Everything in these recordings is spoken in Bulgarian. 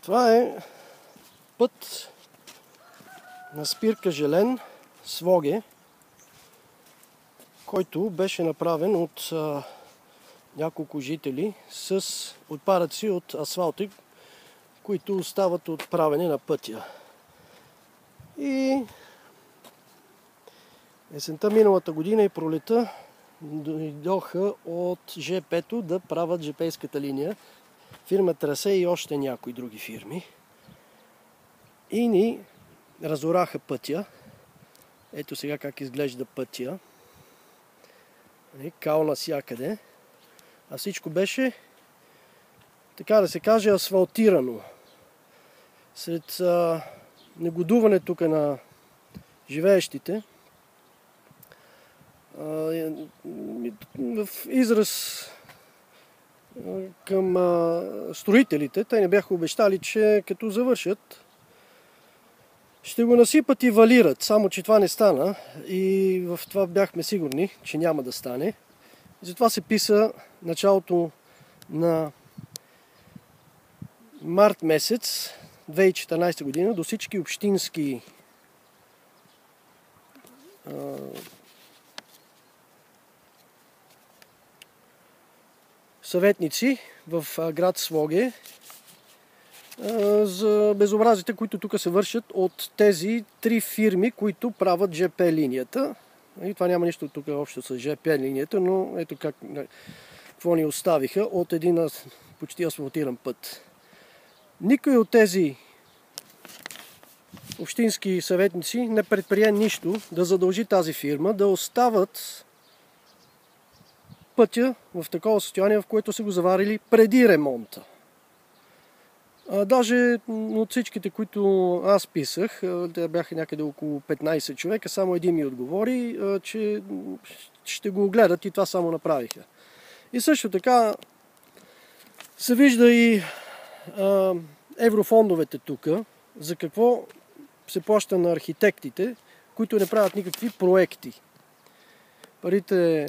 Това е път на спирка Желен, Своге, който беше направен от няколко жители с отпадъци от асфалти, които остават от правене на пътя. И есента миналата година и пролета дойдоха от ЖП-то да правят жп-ската линия, фирма Трасе и още някои други фирми. И ни разораха пътя. Ето сега как изглежда пътя. Кал навсякъде. А всичко беше, така да се каже, асфалтирано. След негодуване тук на живеещите, в израз към строителите, те не бяха обещали, че като завършат, ще го насипат и валират. Само че това не стана и в това бяхме сигурни, че няма да стане. Затова се писа началото на март месец 2014 година до всички общински съветници в град Своге за безобразите, които тук се вършат от тези три фирми, които правят ЖП линията. И това няма нищо тук общо с ЖП линията, но ето какво ни оставиха от един почти асфалтиран път. Никой от тези общински съветници не предприе нищо да задължи тази фирма да остават пътя в такова състояние, в което са го заварили преди ремонта. Даже от всичките, които аз писах, те бяха някъде около 15 човека, само един ми отговори, че ще го огледат и това само направиха. И също така се вижда и еврофондовете тук, за какво се плаща на архитектите, които не правят никакви проекти. Парите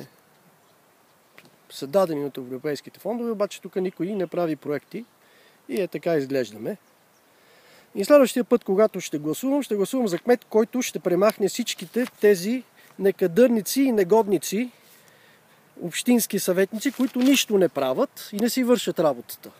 са дадени от европейските фондове, обаче тук никой не прави проекти и така изглеждаме. И следващия път, когато ще гласувам за кмет, който ще премахне всичките тези некадърници и негодници, общински съветници, които нищо не правят и не си вършат работата.